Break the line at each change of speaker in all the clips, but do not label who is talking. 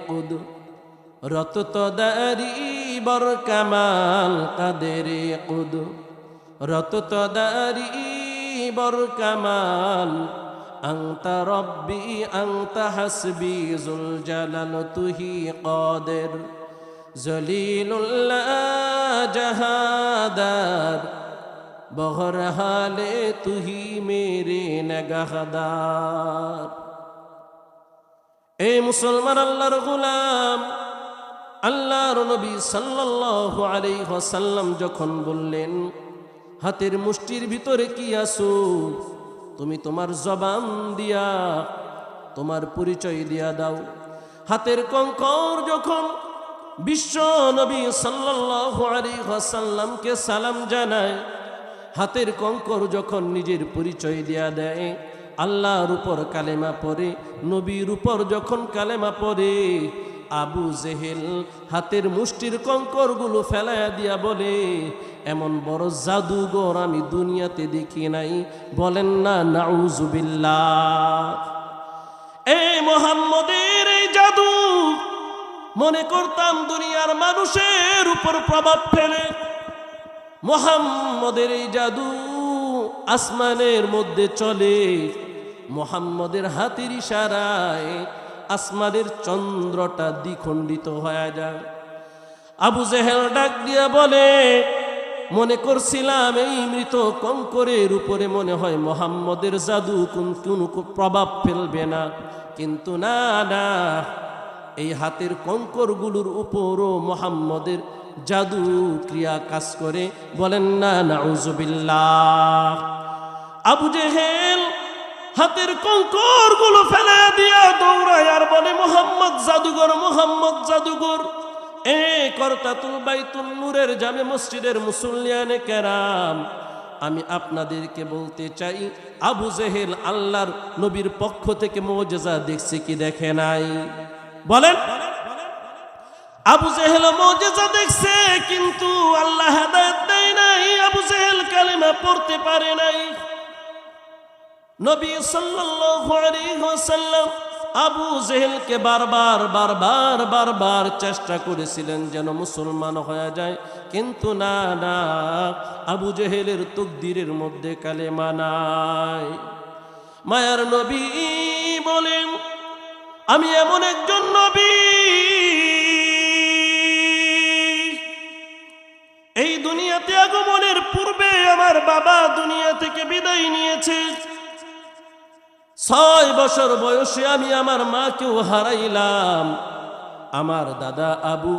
কুদরত তদারি বর কামাল কাদেরে কুদরত তদারি বর কামাল আনতা রব্বি আনতা হাসবি যুল জালাল তুহি কাদের জলিলুল্লাহ জাহাদার বহরহালে তুহি মেরে নগহদার। এ মুসলমান আল্লাহর গোলাম, আল্লাহর নবী সাল্লাল্লাহু আলাইহি ওয়াসাল্লাম যখন বললেন হাতের মুষ্টির ভিতরে কি আছো, তুমি তোমার জবান দিয়া তোমার পরিচয় দিয়া দাও। হাতের কঙ্কর যখন বিশ্ব নবী সাল্লাল্লাহু আলাইহি ওয়াসাল্লামকে সালাম জানায়, হাতের কঙ্কর যখন নিজের পরিচয় দিয়া দেয়, আল্লাহর উপর কালেমা পড়ে, নবীর উপর যখন কালেমা পড়ে, আবু জেহেল হাতের মুষ্টির কঙ্করগুলো ফেলাইয়া দিয়া বলে, এমন বড় জাদুঘর আমি দুনিয়াতে দেখি নাই। বলেন না নাউজুবিল্লাহ। এই মুহাম্মদের এই জাদু মনে করতাম দুনিয়ার মানুষের উপর প্রভাব ফেলে। মুহাম্মদের এই জাদু আসমানের মধ্যে চলে, মুহাম্মদের হাতের ইশারায় আসমানের চন্দ্রটা দ্বিখণ্ডিত হয়ে যায়। আবু জেহেল ডাক দিয়া বলে, মনে করছিলাম এই মৃত কঙ্করের উপরে মনে হয় মুহাম্মদের জাদু কোনো প্রভাব ফেলবে না, কিন্তু না না, এই হাতের কঙ্করগুলোর উপরও মুহাম্মদের জাদু ক্রিয়া কাজ করে। বলেন না নাউজুবিল্লাহ। আবু জেহেল হাতের কঙ্করগুলো ফেলে দিয়া দৌড়ায় আর বলে, মুহাম্মদ জাদুঘর, মুহাম্মদ জাদুঘর। এ করতাতুল বাইতুল নূরের জামে মসজিদের মুসল্লিয়ানে কেরাম, আমি আপনাদেরকে বলতে চাই, আবু জেহেল আল্লাহর নবীর পক্ষ থেকে মুজিজা দেখছে কি দেখে নাই? বলেন। আবু জেহেল মুজিজা দেখছে, কিন্তু আল্লাহ হেদায়েত দেয় নাই। আবু জেহেল কালেমা পড়তে পারে নাই। নবী সাল্লাল্লাহু আলাইহি ওয়াসাল্লাম আবু জেহেলকে বারবার চেষ্টা করেছিলেন যেন মুসলমান হয়ে যায়, কিন্তু না না, আবু জেহেলের তকদিরের মধ্যে কালেমা নাই। মায়ার নবী বলেন, আমি এমন একজন নবী, এই দুনিয়াতে আগমনের পূর্বে আমার বাবা দুনিয়া থেকে বিদায় নিয়েছে। 6 বছর বয়সে আমি আমার মাকেও হারাইলাম। আমার দাদা আবু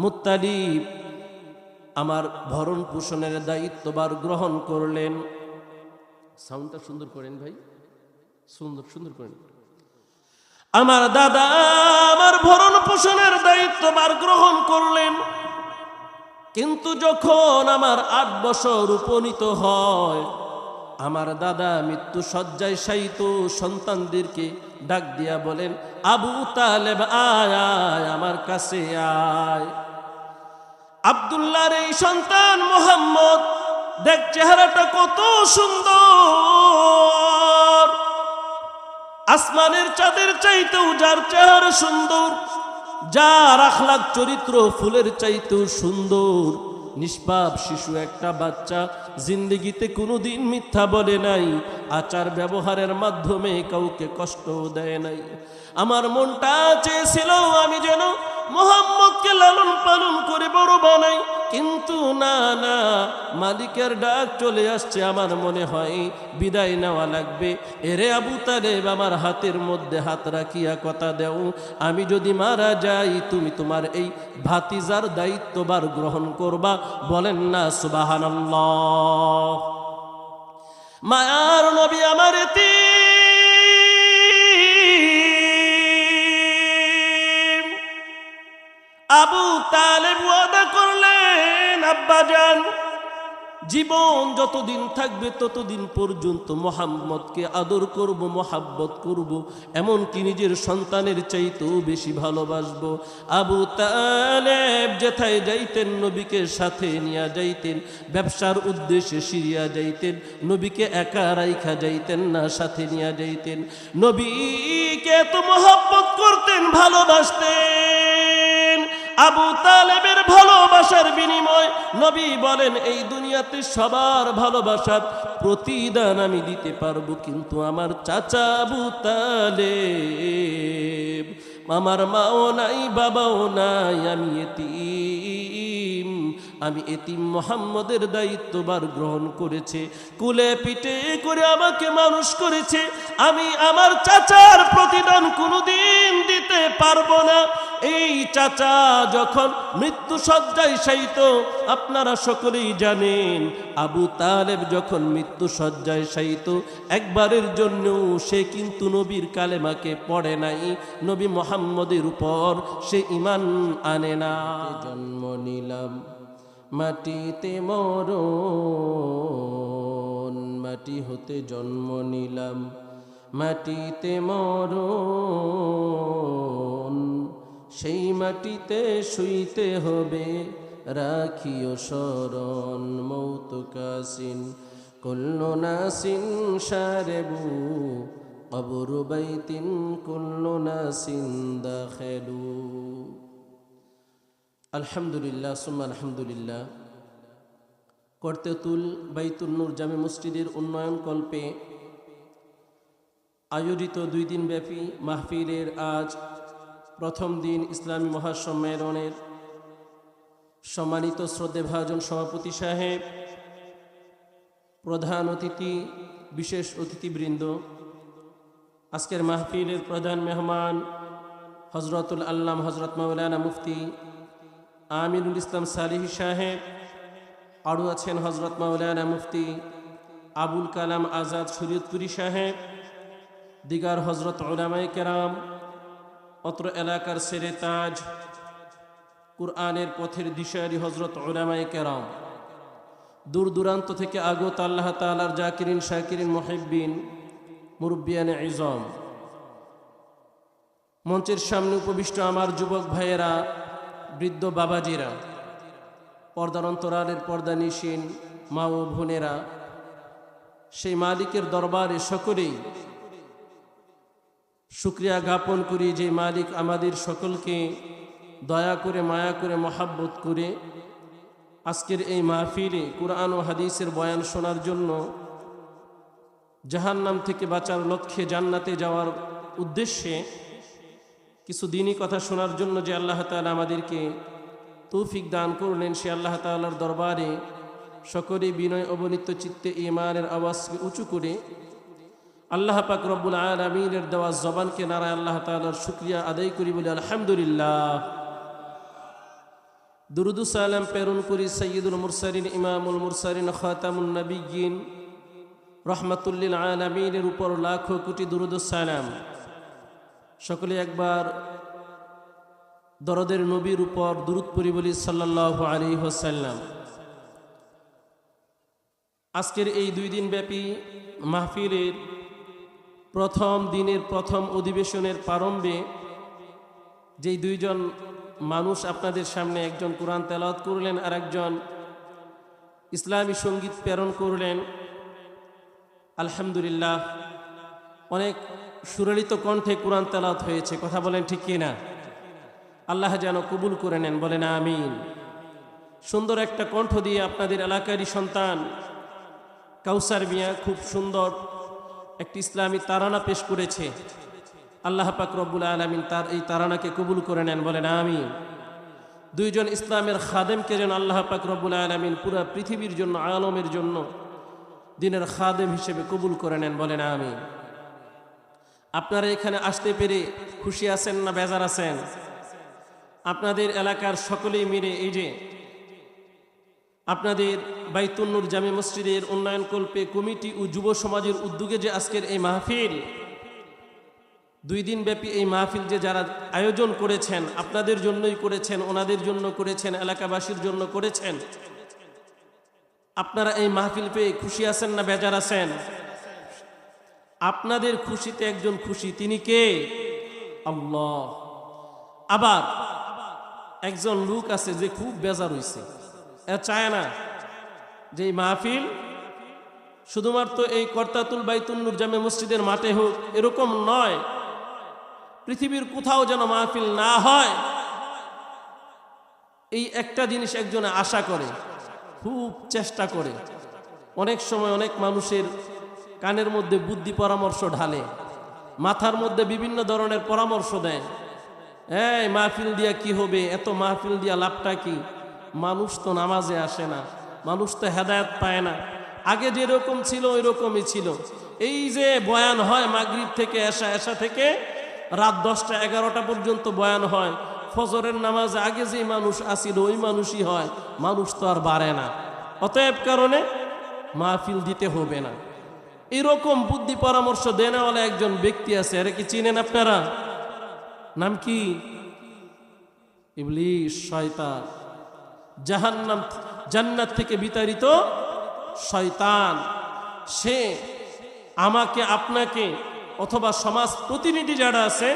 মুত্তালিব আমার ভরণ পোষণের দায়িত্বভার গ্রহণ করলেন। সাউন্ডটা সুন্দর করেন ভাই, সুন্দর করেন। আমার দাদা আমার ভরণ পোষণের দায়িত্বভার গ্রহণ করলেন, কিন্তু যখন আমার 8 বছর উপনীত হয়, আমার দাদা মৃত্যু শয্যায় শায়িত সন্তানদেরকে ডাক দিয়া বলেন, আবু তালেব আয় আয়, আমার কাছে আয়। আব্দুল্লাহর এই সন্তান মুহাম্মদ, দেখ চেহারাটা কত সুন্দর, আসমানের চাঁদের চাইতেও যার চেহারা সুন্দর, যার আখলাক চরিত্র ফুলের চাইতেও সুন্দর, নিষ্পাপ শিশু একটা বাচ্চা, জিন্দেগিতে কোনোদিন মিথ্যা বলে নাই, আচার ব্যবহারের মাধ্যমে কাউকে কষ্ট দেয় নাই। আমার মনটা চেয়েছিল আমি যেন মুহাম্মদকে লালন পালন করে বড় বানাই, কিন্তু না না, মালিকের ডাক চলে আসছে, আমার মনে হয় বিদায় নেওয়া লাগবে। এরে আবু তালেব, আমার হাতের মধ্যে হাত রাখিয়া কথা দেও, আমি যদি মারা যাই তুমি তোমার এই ভাতিজার দায়িত্বভার গ্রহণ করবা। বলেন না সুবহানাল্লাহ। মায়ার নবী আমার আবু তালেব ওয়াদা করলেন, আব্বাজান জীবন যতদিন থাকবে ততদিন পর্যন্ত মুহাম্মদকে আদর করব, মোহাব্বত করব, এমনকি নিজের সন্তানের চাইতেও বেশি ভালোবাসবো। আবু তালেব যেথায় যাইতেন নবীকে সাথে নিয়ে যাইতেন, ব্যবসার উদ্দেশ্যে সিরিয়া যাইতেন, নবীকে একা রাইখা যাইতেন না, সাথে নিয়ে যাইতেন। নবীকে এত মোহাব্বত করতেন, ভালোবাসতেন। আবু তালেবের ভালোবাসার বিনিময় নবী বলেন এই দুনিয়াতে সবার ভালোবাসার প্রতিদান আমি দিতে পারবো, কিন্তু আমার চাচা আবু তালেব, আমার মাও নাই বাবাও নাই, আমি এতিম, আমি এতিম মুহাম্মদের দায়িত্বভার গ্রহণ করেছে, কুলে পিঠে করে আমাকে মানুষ করেছে, আমি আমার চাচার প্রতিদান কোনোদিন দিতে পারবো না। এই চাচা যখন মৃত্যু শয্যায় শায়িত, আপনারা সকলেই জানেন আবু তালেব যখন মৃত্যু শয্যায় শায়িত, একবারের জন্য সে কিন্তু নবীর কালেমাকে পড়ে নাই, নবী মুহাম্মদের উপর সে ঈমান আনে না। জন্ম নিলাম মাটিতে মরণ, মাটি হতে জন্ম নিলাম মাটিতে মরণ, সেই মাটিতে শুইতে হবে রাখিও শরণ, মৌত কাসিন কুল্লু নাসিন শারেবু কবরু বাইতিন কুল্লু নাসিন দাখিলু। আলহামদুলিল্লাহ সুম্মা আলহামদুলিল্লাহ। করতেতুল বাইতুন নূর জামে মসজিদের উন্নয়ন কল্পে আয়োজিত 2 দিন ব্যাপী মাহফিলের আজ প্রথম দিন ইসলামী মহাসম্মেলনের সম্মানিত শ্রদ্ধেভাজন সভাপতি সাহেব, প্রধান অতিথি, বিশেষ অতিথিবৃন্দ, আজকের মাহফিলের প্রধান মেহমান হজরতুল আল্লাম হজরত মাওলানা মুফতি আমিনুল ইসলাম সালিহি সাহেব, আরও আছেন হজরত মাওলানা মুফতি আবুল কালাম আজাদ শরীয়তপুরি সাহেব, দিগার হজরত উলামায়ে কেরাম, অত্র এলাকার সেরে তাজ, কুরআনের পথের দিশারি হজরত উলামায়ে কেরাম, দূর দূরান্ত থেকে আগত আল্লাহ তাআলার জাকিরিন শাকিরিন মুহিব্বিন মুরব্বিয়ানে ইজম, মঞ্চের সামনে উপবিষ্ট আমার যুবক ভাইয়েরা, বৃদ্ধ বাবাজিরা, পর্দার অন্তরালের পর্দানিশীন মা ও বোনেরা, সেই মালিকের দরবারে সকলেই শুকরিয়া জ্ঞাপন করি যে মালিক আমাদের সকলকে দয়া করে মায়া করে মহাব্বত করে আজকের এই মাহফিলে কুরআন ও হাদিসের বয়ান শোনার জন্য, জাহান্নাম থেকে বাঁচার লক্ষ্যে জান্নাতে যাওয়ার উদ্দেশ্যে কিছু দিনই কথা শোনার জন্য যে আল্লাহ তাআলা আমাদেরকে তৌফিক দান করলেন, সে আল্লাহ তাআলার দরবারে সকলেই বিনয় অবনীত চিত্তে ঈমানের আওয়াজকে উঁচু করে আল্লাহ পাক রব্বুল আলামিনের দেওয়া জবানকে নারায় আল্লাহ তাআলার শুকরিয়া আদায় করি বলি আলহামদুলিল্লাহ। দুরুদ ও সালাম প্রেরণ করি সাইয়্যিদুল মুরসালিন ইমামুল মুরসালিন খাতামুন নবিয়্যিন রাহমাতুল লিল আলামিনের উপর লাখো কোটি দুরুদ ও সালাম। সকলে একবার দরদের নবীর উপর দুরুদ পড়ি বলি সাল্লাল্লাহু আলাইহি ওয়াসাল্লাম। আজকের এই 2 দিন ব্যাপী মাহফিলের প্রথম দিনের প্রথম অধিবেশনের প্রারম্ভে যেই 2 জন মানুষ আপনাদের সামনে, একজন কোরআন তেলাওয়াত করলেন আর একজন ইসলামী সঙ্গীত প্রেরণ করলেন, আলহামদুলিল্লাহ অনেক সুরলিত কণ্ঠে কোরআন তেলাওয়াত হয়েছে, কথা বলেন ঠিক কিনা? আল্লাহ যেন কবুল করে নেন, বলেন আমিন। সুন্দর একটা কণ্ঠ দিয়ে আপনাদের এলাকারই সন্তান কাউসার মিয়া খুব সুন্দর একটি ইসলামী তারানা পেশ করেছে, আল্লাহ পাক রব্বুল আলামিন তার এই তারানাকে কবুল করে নেন, বলেন আমিন। 2 জন ইসলামের খাদেমকে যেন আল্লাহ পাক রব্বুল আলামিন পুরা পৃথিবীর জন্য, আলমের জন্য দিনের খাদেম হিসেবে কবুল করে নেন, বলেন আমিন। আপনারা এখানে আসতে পেরে খুশি আছেন না বেজার আছেন? আপনাদের এলাকার সকলেই মিলে এই যে আপনাদের বাইতুন নূর জামে মসজিদের উন্নয়ন কল্পে কমিটি ও যুব সমাজের উদ্যোগে যে আজকের এই মাহফিল, 2 দিন ব্যাপী এই মাহফিল যে যারা আয়োজন করেছেন, আপনাদের জন্যই করেছেন, ওনাদের জন্য করেছেন, এলাকাবাসীর জন্য করেছেন, আপনারা এই মাহফিল পেয়ে খুশি আছেন না বেজার আছেন? আপনাদের খুশিতে একজন খুশি, তিনি কে? আল্লাহ। আবার একজন লোক আছে যে খুব বেজার হইছে, চায় না যে এই মাহফিল শুধুমাত্র এই করতাতুল বাইতুন নূর জামে মসজিদের মাঠে হোক, এরকম নয়, পৃথিবীর কোথাও যেন মাহফিল না হয়, এই একটা জিনিস একজনে আশা করে, খুব চেষ্টা করে। অনেক সময় অনেক মানুষের কানের মধ্যে বুদ্ধি পরামর্শ ঢালে, মাথার মধ্যে বিভিন্ন ধরনের পরামর্শ দেয়। এই মাহফিল দিয়া কি হবে, এত মাহফিল দিয়া লাভটা কি? মানুষ তো নামাজে আসে না, মানুষ তো হেদায়েত পায় না। আগে যেরকম ছিল ওই রকমই ছিল। এই যে বয়ান হয় মাগরিব থেকে এশা থেকে রাত 10টা 11টা পর্যন্ত বয়ান হয়, ফজরের নামাজে আগে যে মানুষ আসিল ওই মানুষই হয়, মানুষ তো আর বাড়ে না। অতএব কারণে মাহফিল দিতে হবে না। এরকম বুদ্ধি পরামর্শ দেনেওয়ালা একজন ব্যক্তি আছে, এর কি চিনেন আপনারা? নাম কি? ইবলিস, শয়তান, জাহান্নাম জান্নাত থেকে বিতাড়িত শয়তান। সে আমাকে আপনাকে অথবা সমাজ প্রতিনিধি যারা আছে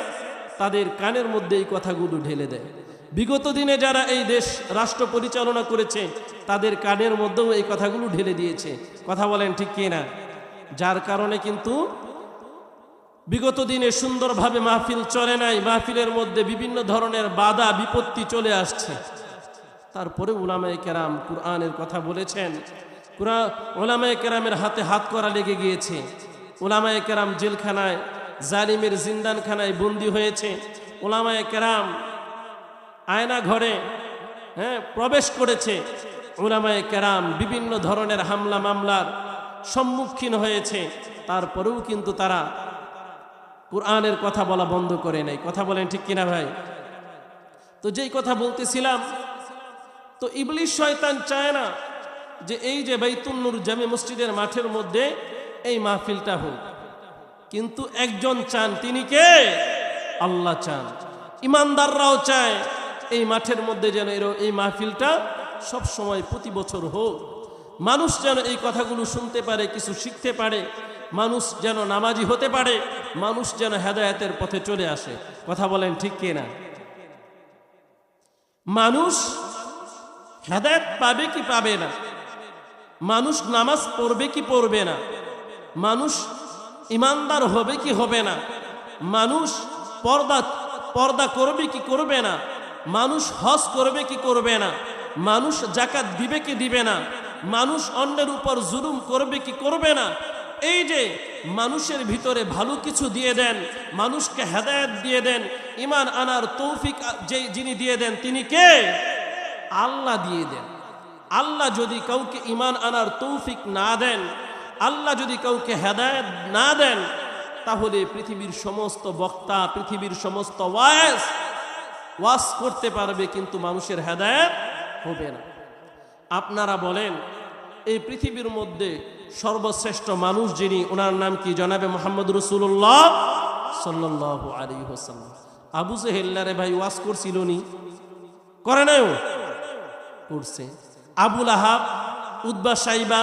তাদের কানের মধ্যে এই কথাগুলো ঢেলে দেয়। বিগত দিনে যারা এই দেশ রাষ্ট্র পরিচালনা করেছে তাদের কানের মধ্যেও এই কথাগুলো ঢেলে দিয়েছে। কথা বলেন ঠিক কি না? যার কারণে কিন্তু বিগত দিনে সুন্দরভাবে মাহফিল চলে নাই, মাহফিলের মধ্যে বিভিন্ন ধরনের বাধা বিপত্তি চলে আসছে। তারপরে উলামায়ে কেরাম কুরআনের কথা বলেছেন, উলামায়ে কেরামের হাতে হাত করা লেগে গিয়েছে। উলামায়ে কেরাম জেলখানায়, জালিমের জিন্দানখানায় বন্দী হয়েছে। উলামায়ে কেরাম আয়না ঘরে প্রবেশ করেছে। উলামায়ে কেরাম বিভিন্ন ধরনের হামলা মামলার সম্মুখীন হয়েছে। তারপরেও কিন্তু তারা কুরআনের কথা বলা বন্ধ করে নাই। কথা বলেন ঠিক কিনা ভাই? তো যেই কথা বলতেছিলাম, তো ইবলিস শয়তান চায় না যে এই যে বাইতুন নূর জামে মসজিদের মাঠের মধ্যে এই মাহফিলটা হোক, কিন্তু একজন চান, তিনি কে? আল্লাহ চান। ইমানদাররাও চায় এই মাঠের মধ্যে যেন এই মাহফিলটা সব সময় প্রতি বছর হোক, মানুষ যেন এই কথাগুলো শুনতে পারে, কিছু শিখতে পারে, মানুষ যেন নামাজি হতে পারে, মানুষ যেন হেদায়েতের পথে চলে আসে। কথা বলেন ঠিক কিনা? মানুষ হেদায়েত পাবে কি পাবে না, মানুষ নামাজ পড়বে কি পড়বে না, মানুষ ইমানদার হবে কি হবে না, মানুষ পর্দা করবে কি করবে না, মানুষ হজ করবে কি করবে না, মানুষ যাকাত দিবে কি দিবে না, মানুষ অন্যের উপর জুলুম করবে কি করবে না। এই যে মানুষের ভিতরে ভালো কিছু দিয়ে দেন, মানুষকে হেদায়েত দিয়ে দেন, ঈমান আনার তৌফিক যিনি দিয়ে দেন তিনি কে? আল্লাহ দিয়ে দেন। আল্লাহ যদি কাউকে ঈমান আনার তৌফিক না দেন, আল্লাহ যদি কাউকে হেদায়েত না দেন, তাহলে পৃথিবীর সমস্ত বক্তা, পৃথিবীর সমস্ত ওয়াজ করতে পারবে, কিন্তু মানুষের হেদায়েত হবে না। আপনারা বলেন এই পৃথিবীর মধ্যে সর্বশ্রেষ্ঠ মানুষ যিনি, ওনার নাম কি? জনাবে মুহাম্মদ রাসূলুল্লাহ সাল্লাল্লাহু আলাইহি ওয়াসাল্লাম। আবু জেহেল ভাই ওয়াজ করছিল নি? করে নাই? করছে। আবু লাহাব, উতবা, সাইবা,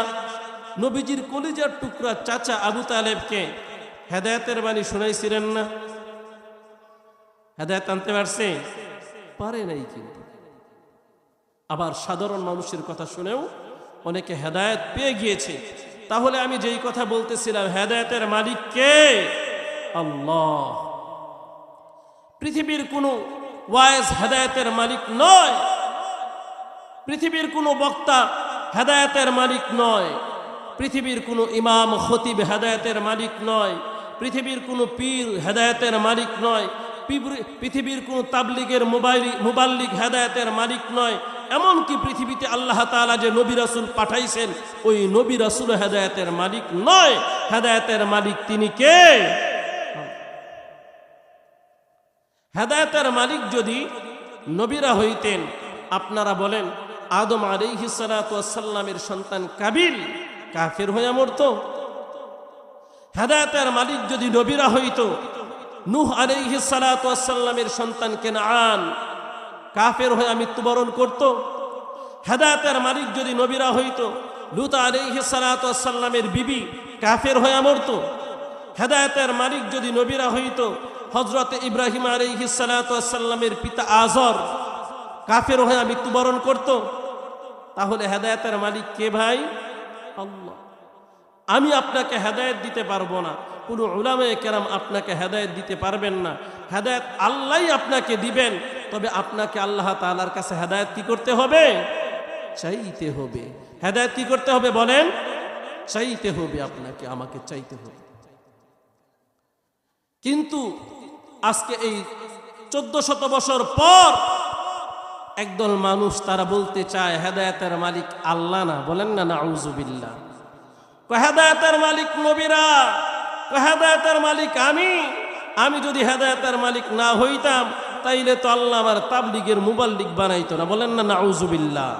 নবীজির কলিজার টুকরা চাচা আবু তালেবকে হেদায়েতের বাণী শোনাইছিলেন না? হেদায়েত আনতে পারছে? পারে নাই। কিন্তু আবার সাধারণ মানুষের কথা শুনেও অনেকে হেদায়েত পেয়ে গিয়েছে। তাহলে আমি যেই কথা বলতেছিলাম, হেদায়েতের মালিক কে? আল্লাহ। পৃথিবীর কোনো ওয়াইজ হেদায়েতের মালিক নয়, পৃথিবীর কোনো বক্তা হেদায়েতের মালিক নয়, পৃথিবীর কোনো ইমাম খতিব হেদায়েতের মালিক নয়, পৃথিবীর কোনো পীর হেদায়েতের মালিক নয়, পৃথিবীর কোনো তাবলিগের মুবাল্লিগ হেদায়েতের মালিক নয়। এমনকি পৃথিবীতে আল্লাহ তাআলা যে নবী রাসূল পাঠাইছেন ওই নবী রাসূল হেদায়েতের মালিক নয়। হেদায়েতের মালিক তিনি কে? হেদায়েতের মালিক যদি নবীরা হইতেন, আপনারা বলেন আদম আলাইহিস সালাতু ওয়াস সালামের সন্তান কাবিল কাফের হয়ে মরতো? হেদায়েতের মালিক যদি নবীরা হইতো, নূহ আলাইহিস সালাতু ওয়াস সালামের সন্তান কেনান কাফের হয়ে মৃত্যুবরণ করত? হেদায়েতের মালিক যদি নবীরা হইতো, লূত আলাইহিস সালাতু ওয়াস সালামের বিবি কাফের হয়ে মরতো? হেদায়েতের মালিক যদি নবীরা হইতো, হযরত ইব্রাহিম আলাইহিস সালাতু ওয়াস সালামের পিতা আজর কাফের হয়ে মৃত্যুবরণ করত? তাহলে হেদায়েতের মালিক কে ভাই? আল্লাহ। আমি আপনাকে হেদায়েত দিতে পারবো না, কোনো উলামায়ে কেরাম আপনাকে হেদায়েত দিতে পারবেন না। হেদায়েত আল্লাহই আপনাকে দিবেন। তবে আপনাকে আল্লাহ তাআলার কাছে হেদায়েত কি করতে হবে? চাইতে হবে। হেদায়েত কি করতে হবে বলেন? চাইতে হবে, আপনাকে আমাকে চাইতে হবে। কিন্তু আজকে এই 1400 বছর পর একদল মানুষ তারা বলতে চায় হেদায়েতের মালিক আল্লাহ না, বলেন না নাউজুবিল্লাহ। হেদায়েতের মালিক নবীরা, হেদায়েতের মালিক আমি যদি হেদায়েতের মালিক না হইতাম তাইলে তো আল্লাহ আমার তাবলীগের মুবাল্লিগ বানাইতো না, বলেন না নাউজুবিল্লাহ।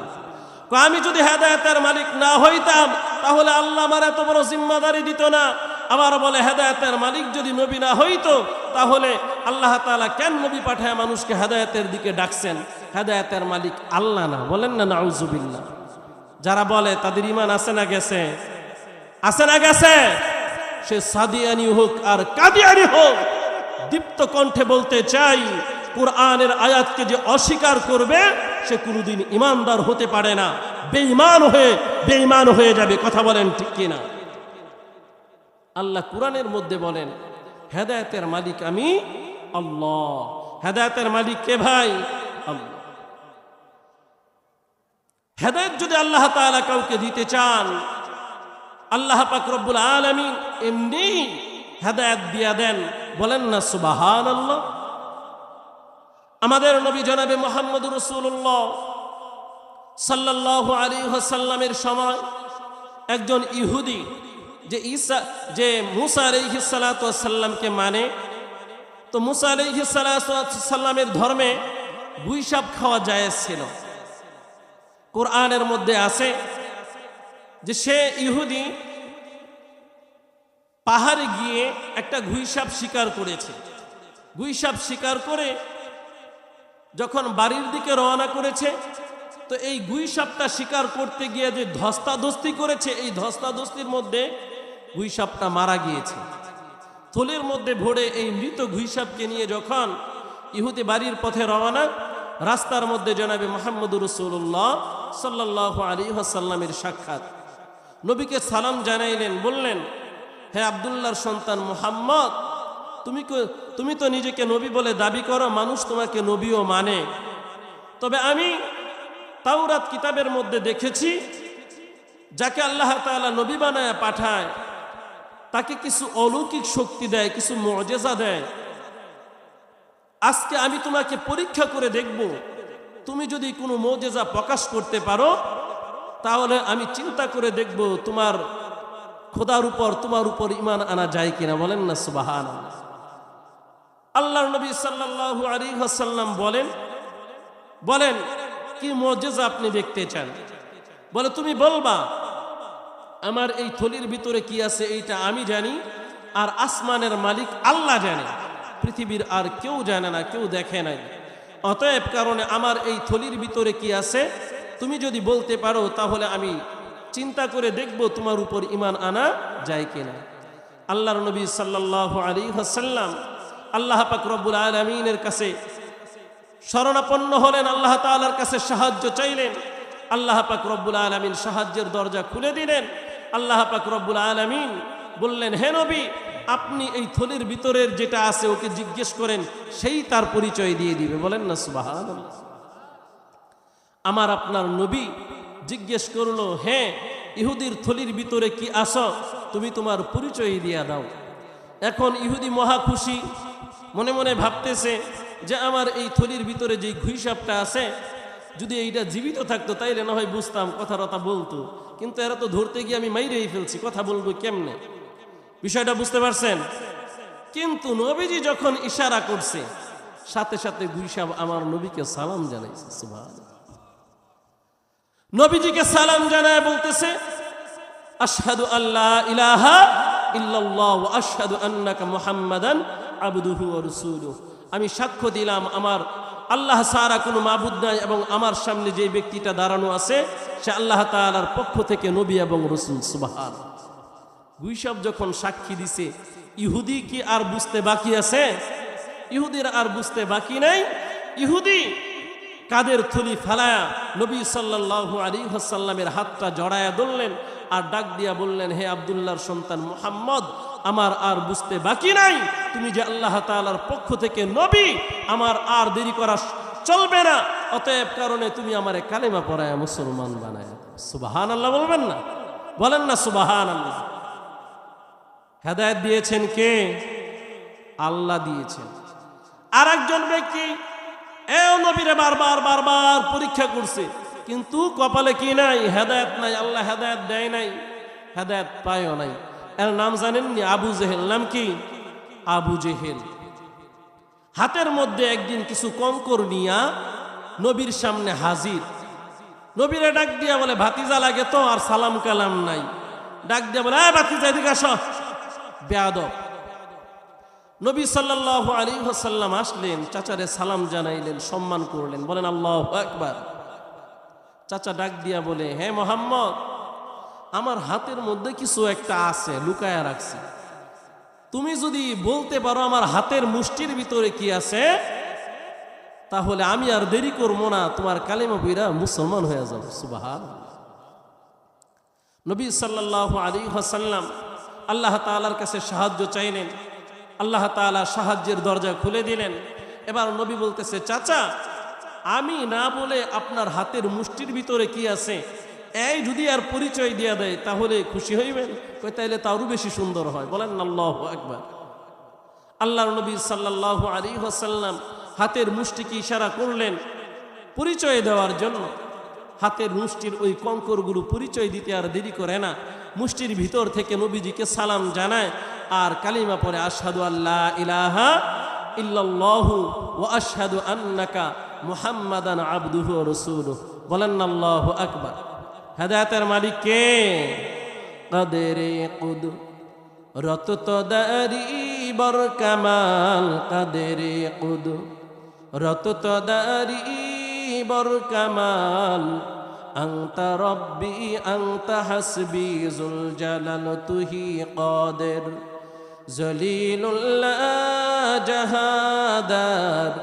আমি যদি হেদায়েতের মালিক না হইতাম তাহলে আল্লাহ আমার এত বড় জিম্মাদারি দিত না। আবার বলে হেদায়েতের মালিক যদি নবী না হইতো তাহলে আল্লাহ তাআলা কেন নবী পাঠায় মানুষকে হেদায়েতের দিকে ডাকছেন? হেদায়েতের মালিক আল্লাহ না, বলেন না নাউজুবিল্লাহ। যারা বলে তাদের ঈমান আছে না গেছে? আছে না গেছে? সে সাদিয়ানি হোক আর কাদিয়ানি হোক, দীপ্ত কণ্ঠে বলতে চাই, কুরআনের আয়াতকে যে অস্বীকার করবে সে কোনোদিন ঈমানদার হতে পারে না, বেঈমান হয়ে যাবে। কথা বলেন ঠিক কিনা? আল্লাহ কুরআনের মধ্যে বলেন হেদায়েতের মালিক আমি আল্লাহ। হেদায়েতের মালিক কে ভাই? আল্লাহ। হেদায়েত যদি আল্লাহ তাআলা কাউকে দিতে চান, আল্লাহ পাক রব্বুল আলামিন এমনি হেদায়েত দিয়া দেন, বলেন না সুবহানাল্লাহ। আমাদের নবী জনাবে মুহাম্মদুর রাসূলুল্লাহ সাল্লাল্লাহু আলাইহি ওয়াসাল্লামের সময় একজন ইহুদি যে মুসা আলাইহিস সালাতু ওয়াস সালামকে মানে, তো মুসা আলাইহিস সালাতু ওয়াস সালামের ধর্মে গুইসাপ খাওয়া জায়েজ ছিল। কোরআনের মধ্যে আছে যে সে ইহুদি পাহাড়ে গিয়ে একটা গুইসাপ শিকার করেছে। গুইসাপ শিকার করে যখন বাড়ির দিকে রওনা করেছে, তো এই গুইসাপটা শিকার করতে গিয়ে যে ধস্তাধস্তি করেছে, এই ধস্তাধস্তির মধ্যে গুইসাপটা মারা গিয়েছে। থলের মধ্যে ভরে এই মৃত গুইসাপকে নিয়ে যখন ইহুদি বাড়ির পথে রওনা, রাস্তার মধ্যে জনাবে মুহাম্মদুর রাসূলুল্লাহ সাল্লাল্লাহু আলাইহি ওয়াসাল্লামের সাক্ষাৎ। নবীকে সালাম জানাইলেন, বললেন, হে আব্দুল্লাহর সন্তান মুহাম্মদ, তুমি তো নিজেকে নবী বলে দাবি করো, মানুষ তোমাকে নবীও মানে। তবে আমি তাওরাত কিতাবের মধ্যে দেখেছি যাকে আল্লাহ তাআলা নবী বানায় পাঠায় তাকে কিছু অলৌকিক শক্তি দেয়, কিছু মুআজিজা দেয়। আজকে আমি তোমাকে পরীক্ষা করে দেখব, তুমি যদি কোনো মুআজিজা প্রকাশ করতে পারো তাহলে আমি চিন্তা করে দেখব তোমার খোদার উপর, তোমার উপর ঈমান আনা যায় কিনা, বলেন না সুবহানাল্লাহ। আল্লাহর নবী সাল্লাল্লাহু আলাইহি ওয়াসাল্লাম বলেন কি মুআজিজা আপনি দেখতে চান? বলে তুমি বলবা আমার এই থলির ভিতরে কি আছে এইটা আমি জানি, আর আসমানের মালিক আল্লাহ জানে, পৃথিবীর আর কেউ জানে না, কেউ দেখে নাই। অতএব কারণে আমার এই থলির ভিতরে কি আছে তুমি যদি বলতে পারো তাহলে আমি চিন্তা করে দেখব তোমার উপর ঈমান আনা যায় কিনা। আল্লাহর নবী সাল্লাল্লাহু আলাইহি ওয়াসাল্লাম আল্লাহ পাক রব্বুল আলামিনের কাছে শরণাপন্ন হলেন, আল্লাহ তাআলার কাছে সাহায্য চাইলেন। আল্লাহ পাক রব্বুল আলামিন সাহায্যের দরজা খুলে দিলেন। আল্লাহ পাক রব্বুল আলামিন বললেন, হে নবী, আপনি এই থলির ভিতরের যেটা আছে ওকে জিজ্ঞেস করেন, সেই তার পরিচয় দিয়ে দিবে, বলেন না সুবহানাল্লাহ। আমার আপনার নবী জিজ্ঞেস করলো, হ্যাঁ ইহুদির থলির ভিতরে কি আসো, তুমি তোমার পরিচয় দিয়া দাও। এখন ইহুদি মহা খুশি, মনে মনে ভাবতেছে যে আমার এই থলির ভিতরে যে গুইসাপটা আছে, যদি এইটা জীবিত থাকতো তাইলে না হয় বুঝতাম, কথা বলতো, কিন্তু এরা তো ধরতে গিয়ে আমি মাইরেই ফেলছি, কথা বলবো কেমনে? বিষয়টা বুঝতে পারছেন? কিন্তু নবীজি যখন ইশারা করছে, সাথে সাথে গুইসাপ আমার নবীকে সালাম জানাইছে। সুবহানাল্লাহ। নবীজিকে সালাম জানায় বলতেছে, আশহাদু আল্লা ইলাহা ইল্লাল্লাহ ওয়া আশহাদু আন্নাকা মুহাম্মাদান আবদুহু ওয়া রাসূলুহু। আমি সাক্ষ্য দিলাম আমার আল্লাহ ছাড়া কোনো মাবুদ নাই এবং আমার সামনে যে ব্যক্তিটা দাঁড়ানো আছে সে আল্লাহ তাআলার পক্ষ থেকে নবী এবং রাসূল। সুবহানাল্লাহ। গুইসাপ যখন সাক্ষী দিছে, ইহুদি কি আর বুঝতে বাকি আছে? ইহুদির আর বুঝতে বাকি নাই। ইহুদি কাদের থলি ফেলায়া নবী সাল্লাল্লাহু আলাইহি ওয়াসাল্লামের হাতটা জড়ায়া ধরলেন আর ডাক দিয়া বললেন, হে আব্দুল্লাহর সন্তান মুহাম্মদ, আমার আর বুঝতে বাকি নাই, তুমি যে আল্লাহ তাআলার পক্ষ থেকে নবী, আমার আর দেরি করার চলবে না। অতএব কারণে তুমি আমারে কালেমা পড়ায় মুসলমান বানায়। সুবহানাল্লাহ বলবেন না? বলেন না সুবহানাল্লাহ। হেদায়েত দিয়েছেন কে? আল্লাহ দিয়েছেন। আর একজন ব্যক্তি এও নবীরে বারবার বারবার পরীক্ষা করছে, কিন্তু কপালে কি নাই? হেদায়েত নাই। আল্লাহ হেদায়েত দেয় নাই, হেদায়েত পায়ও নাই। এর নাম জানেননি? আবু জেহেল। নাম কি? আবু জেহেল। হাতের মধ্যে একদিন কিছু কঙ্কর নিয়া নবীর সামনে হাজির। নবীরে ডাক দিয়া বলে, ভাতিজা লাগে তো, আর সালাম কালাম নাই। ডাক দিয়া বলে, ভাতিজা এদিকে আসো, বেয়াদব। নবী সাল্লাল্লাহু আলাইহি ওয়াসাল্লাম আসলেন, চাচারে সালাম জানাইলেন, সম্মান করলেন। বলেন আল্লাহু আকবার। চাচা ডাক দিয়া বলে, হে মুহাম্মদ, আমার হাতের মধ্যে কিছু একটা আছে, লুকায়া রাখছি। তুমি যদি বলতে পারো আমার হাতের মুষ্টির ভিতরে কি আছে, তাহলে আমি আর দেরি করবো না, তোমার কালেমা পড়া মুসলমান হয়ে যাব। সুবহানাল্লাহ। নবী সাল্লাল্লাহু আলাইহি ওয়াসাল্লাম আল্লাহ তাআলার কাছে সাহায্য চাইলেন। আল্লাহ তাআলা সাহায্যের দরজা খুলে দিলেন। এবার নবী বলতেছে, চাচা, আমি না বলে আপনার হাতের মুষ্টির ভিতরে কি আছে এই যদি আর পরিচয় দিয়ে দেয় তাহলে খুশি হইবেন? কই তাইলে তো আরো বেশি সুন্দর হয়। বলেন আল্লাহু আকবার। আল্লাহর নবী সাল্লাল্লাহু আলাইহি ওয়াসাল্লাম হাতের মুষ্টিকে ইশারা করলেন পরিচয় দেওয়ার জন্য। হাতের মুষ্টির ওই কঙ্করগুলো পরিচয় দিতে আর দেরি করে না, মুষ্টির ভিতর থেকে নবীজিকে সালাম জানায় আর কালিমা পড়ে, আশহাদু আল্লা ইলাহা ইল্লাল্লাহু ওয়া আশহাদু আন্নাকা মুহাম্মাদান আবদুহু ওয়া রাসূলুহু। বলেন আল্লাহু আকবার। হেদায়েতের মালিক কে? কাদেরে কুদরত তদারি বর কামাল, কাদেরে কুদরত তদারি বর কামাল, আনতা রব্বি আনতা হাসবি যুল জালাল তুহি কাদের, জলিলুল্লাহ জাহাদার,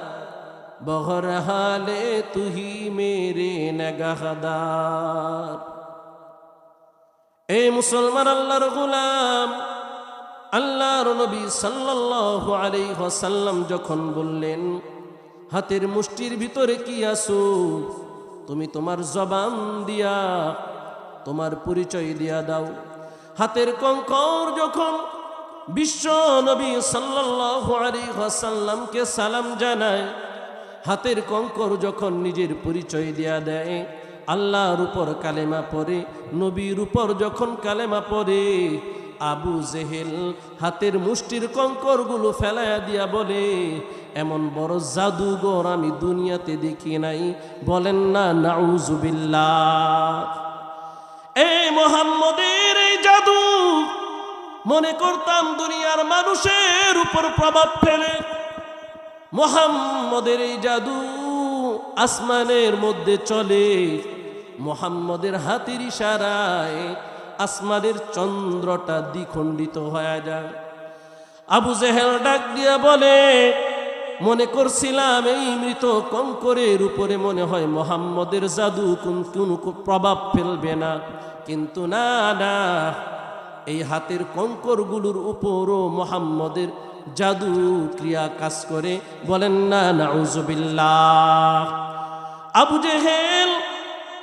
বহর হালে তুহি মেরে নগাহদার। এই মুসলমান আল্লাহর গোলাম, আল্লাহর নবী সাল্লাল্লাহু আলাইহি ওয়াসাল্লাম যখন বললেন হাতের মুষ্টির ভিতরে কি আছো, তুমি তোমার জবান দিয়া তোমার পরিচয় দিয়া দাও। হাতের কঙ্কর যখন বিশ্ব নবী সাল্লাল্লাহু আলাইহি ওয়াসাল্লামকে সালাম জানায়, হাতের কঙ্কর যখন নিজের পরিচয় দিয়া দেয়, আল্লাহর উপর কালেমা পড়ে, নবীর উপর যখন কালেমা পড়ে, আবু জেহেল হাতের মুষ্টির কঙ্করগুলো ফেলাইয়া দিয়া বলে, এমন বড় জাদুঘর আমি দুনিয়াতে দেখি নাই। বলেন না নাউজুবিল্লাহ। এই মুহাম্মদের এই জাদু মনে করতাম দুনিয়ার মানুষের উপর প্রভাব ফেলে। মুহাম্মদের এই জাদু আসমানের মধ্যে চলে, মুহাম্মদের হাতের ইশারায় আসমানের চন্দ্রটা দ্বিখণ্ডিত হয়ে যায়। আবু জেহেল ডাক দিয়া বলে, মনে করছিলাম এই মৃত কঙ্করের উপরে মনে হয় মুহাম্মদের জাদু কোনো প্রভাব ফেলবে না, কিন্তু না না, এই হাতের কঙ্করগুলোর উপরও মুহাম্মদের জাদু ক্রিয়া কাজ করে। বলেন না নাউজুবিল্লাহ। আবু জেহেল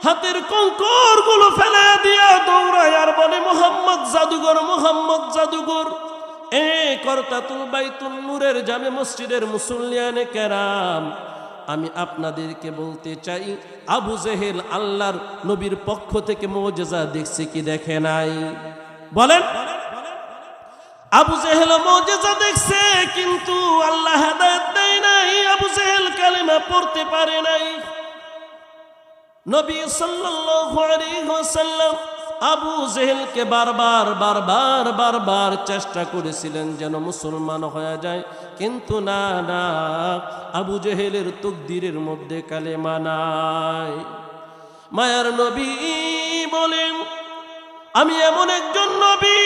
হাতের কঙ্করগুলো ফেলে দিয়া দৌড়ায় আর বলে, মুহাম্মদ জাদুঘর, মুহাম্মদ জাদুঘর। এ করতাতুল বাইতুল নূরের জামে মসজিদের মুসল্লিয়ানে কেরাম, আমি আপনাদেরকে বলতে চাই, আবু জেহেল আল্লাহর নবীর পক্ষ থেকে মুজিজা দেখছে কি দেখে নাই? বলেন। আবু জেহেল মুজিজা দেখছে, কিন্তু আল্লাহ হেদায়েত দেয় নাই। আবু জেহেল কালেমা পড়তে পারে নাই। নবী সাল্লাল্লাহু আলাইহি ওয়াসাল্লাম আবু জেহেলকে বারবার বারবার বারবার চেষ্টা করেছিলেন যেন মুসলমান হয়ে যায়, কিন্তু না না, আবু জেহেলের তকদিরের মধ্যে কালেমা নাই। মায়ার নবী বলেন, আমি এমন একজন নবী,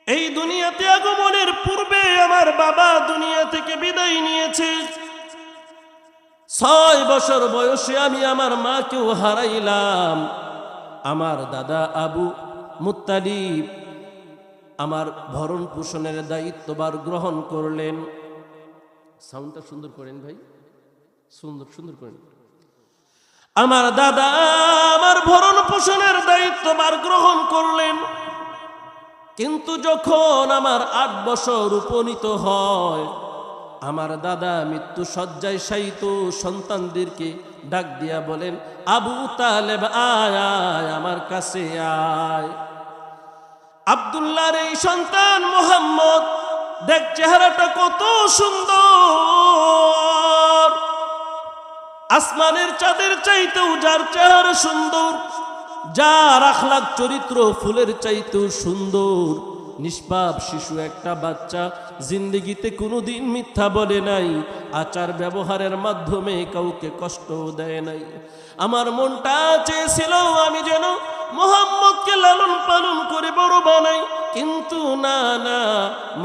এই দুনিয়াতে আগমনের পূর্বে আমার বাবা দুনিয়া থেকে বিদায় নিয়েছে। 6 বছর বয়সে আমি আমার মাকেও হারাইলাম। আমার দাদা আবু মুত্তালিব আমার ভরণ পোষণের দায়িত্বভার গ্রহণ করলেন। সাউন্ডটা সুন্দর করেন ভাই, সুন্দর সুন্দর করেন। আমার দাদা আমার ভরণ পোষণের দায়িত্বভার গ্রহণ করলেন, কিন্তু যখন আমার 8 বছর উপনীত হয়, আমার দাদা মৃত্যু শয্যায় শায়িত সন্তানদেরকে ডাক দিয়া বলেন, আবু তালেব আয় আয় আমার কাছে আয়। আব্দুল্লাহর এই সন্তান মুহাম্মদ, দেখ চেহারাটা কত সুন্দর, আসমানের চাঁদের চাইতেও যার চেহারা সুন্দর, যার আখলাক চরিত্র ফুলের চাইতেও সুন্দর, নিষ্পাপ শিশু একটা বাচ্চা, জিন্দেগিতে কোনোদিন মিথ্যা বলে নাই, আচার ব্যবহারের মাধ্যমে কাউকে কষ্ট দেয় নাই। আমার মনটা চেয়েছিল আমি যেন মুহাম্মদকে লালন পালন করে বড় বানাই, কিন্তু না না,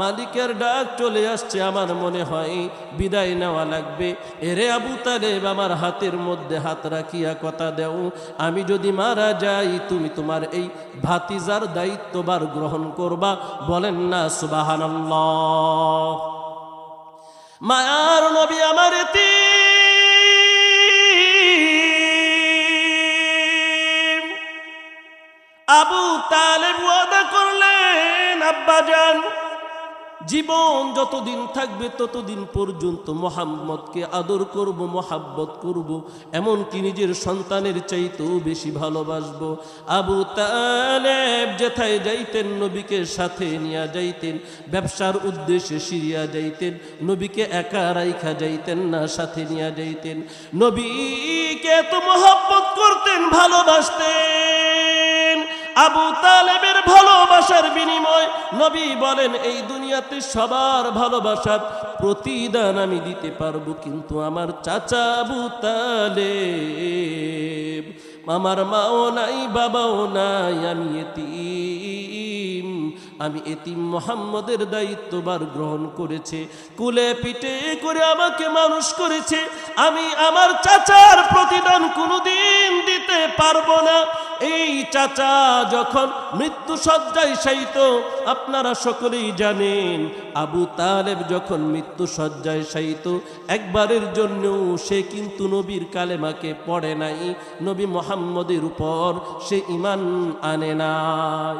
মালিকের ডাক চলে আসছে, আমার মনে হয় বিদায় নেওয়া লাগবে। এরে আবু তালেব, আমার হাতের মধ্যে হাত রাখিয়া কথা দেও, আমি যদি মারা যাই তুমি তোমার এই ভাতিজার দায়িত্বভার গ্রহণ করবা। বলেন না সুবহানাল্লাহ। মায়ার নবী আমার এতিম আবু তালেব ওয়াদা করলেন, আব্বাজান জীবন যতদিন থাকবে ততদিন পর্যন্ত মুহাম্মদকে আদর করব, মহাব্বত করব, এমনকি নিজের সন্তানের চাইতেও বেশি ভালোবাসবো। আবু তালেব যেথায় যাইতেন নবীকে সাথে নিয়ে যাইতেন, ব্যবসার উদ্দেশ্যে সিরিয়া যাইতেন, নবীকে একা রাইখা যাইতেন না, সাথে নিয়ে যাইতেন। নবীকে এত মহাব্বত করতেন, ভালোবাসতেন। আবু তালেবের ভালোবাসার বিনিময় নবী বলেন, এই দুনিয়াতে সবার ভালোবাসার প্রতিদান আমি দিতে পারবো, কিন্তু আমার চাচা আবু তালেব, আমার মাও নাই বাবাও নাই, আমি এতিম, আমি এতিম মুহাম্মদের দায়িত্বভার গ্রহণ করেছে, কুলে পিঠে করে আমাকে মানুষ করেছে, আমি আমার চাচার প্রতিদান কোনোদিন দিতে পারবো না। এই চাচা যখন মৃত্যু শয্যায় শায়িত, আপনারা সকলেই জানেন, আবু তালেব যখন মৃত্যু শয্যায় শায়িত, একবারের জন্যও সে কিন্তু নবীর কালেমাকে পড়ে নাই, নবী মুহাম্মদের উপর সে ঈমান আনে নাই।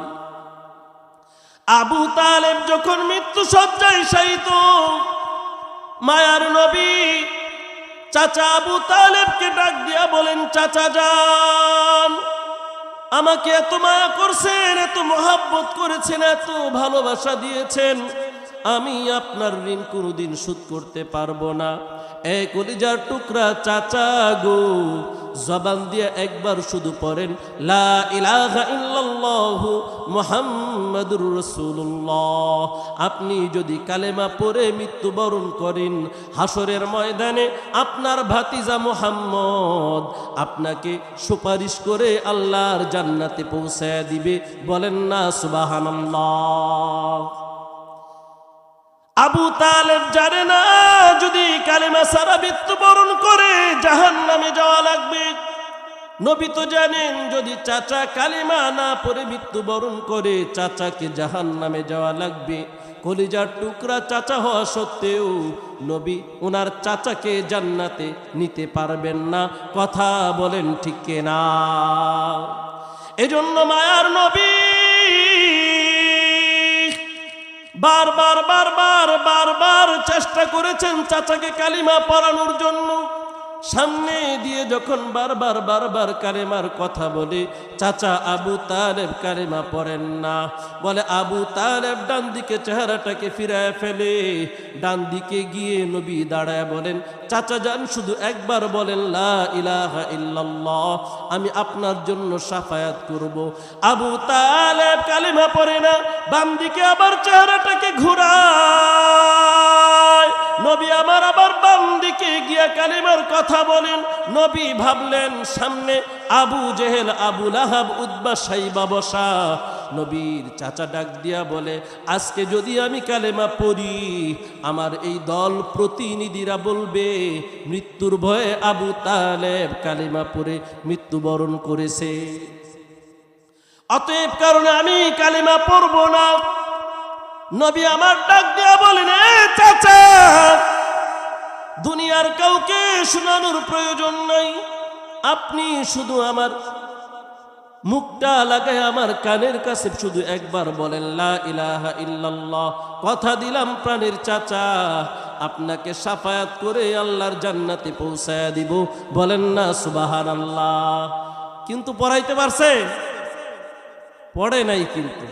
আবু তালেব যখন মৃত্যু শয্যায় শায়িত, মায়ার নবী চাচা আবু তালেবকে ডাক দিয়া বলেন, চাচা যান, আমাকে এত মায়া করছেন, এত মহাব্বত করেছেন, এত ভালোবাসা দিয়েছেন, আমি আপনার ঋণ কোনোদিন শোধ করতে পারবো না। এই কলিজার টুকরা চাচা গো, জবান দিয়ে একবার শুধু পড়েন লা ইলাহা ইল্লাল্লাহু মুহাম্মাদুর রাসূলুল্লাহ। আপনি যদি কালেমা পড়ে মৃত্যুবরণ করেন, হাসরের ময়দানে আপনার ভাতিজা মুহাম্মদ আপনাকে সুপারিশ করে আল্লাহর জান্নাতে পৌঁছায় দিবে। বলেন না সুবহানাল্লাহ। আবু তালেব জানে না যদি কালেমা ছাড়া মৃত্যুবরণ করে জাহান্নামে যাওয়া লাগবে। নবী তো জানেন যদি চাচা কালেমা না পড়ে মৃত্যুবরণ করে চাচাকে জাহান্নামে যাওয়া লাগবে। কলিজার টুকরা চাচা হওয়া সত্ত্বেও নবী ওনার চাচাকে জান্নাতে নিতে পারবেন না। কথা বলেন ঠিক কিনা? এজন্য মায়ার নবী বারবার বারবার বারবার চেষ্টা করেছেন চাচাকে কালিমা পড়ানোর জন্য। সামনে দিয়ে যখন বারবার বারবার কালেমার কথা বলে, চাচা আবু তালেব কালেমা পড়েন না। বলে আবু তালেব ডান দিকে চেহারাটাকে ফিরায় ফেলে, ডান দিকে গিয়ে নবী দাঁড়ায় বলেন, চাচা যান শুধু একবার বলেন লা ইলাহা ইল্লাল্লাহ, আমি আপনার জন্য শাফায়াত করব। আবু তালেব কালেমা পড়ে না, বাম দিকে আবার চেহারাটাকে ঘুরায়। নবী আমার আবার বাম দিকে গিয়া কালেমার কথা বলেন। নবী ভাবলেন সামনে আবু জেহেল, আবু লাহাব, উতবা, সাইবা বসা। নবীর চাচা ডাক দিয়া বলে, আজকে যদি আমি কালেমা পড়ি, আমার এই দল প্রতিনিধিরা বলবে মৃত্যুর ভয়ে আবু তালেব কালেমা পড়ে মৃত্যুবরণ করেছে। অতএব কারণে আমি কালেমা পড়ব না। নবী আমার ডাক দিয়া বলেন, চাচা আর কাউকে শোনানোর প্রয়োজন নাই। আপনি শুধু আমার মুখটা লাগায় আমার কানের কাছে শুধু একবার বলেন লা ইলাহা ইল্লাল্লাহ। কথা দিলাম প্রাণের চাচা, আপনাকে শাফায়াত করে আল্লাহর জান্নাতে পৌঁছায়া দিব। বলেন না সুবহানাল্লাহ। কিন্তু পড়াইতে পারছে? পড়ে নাই কিন্তু।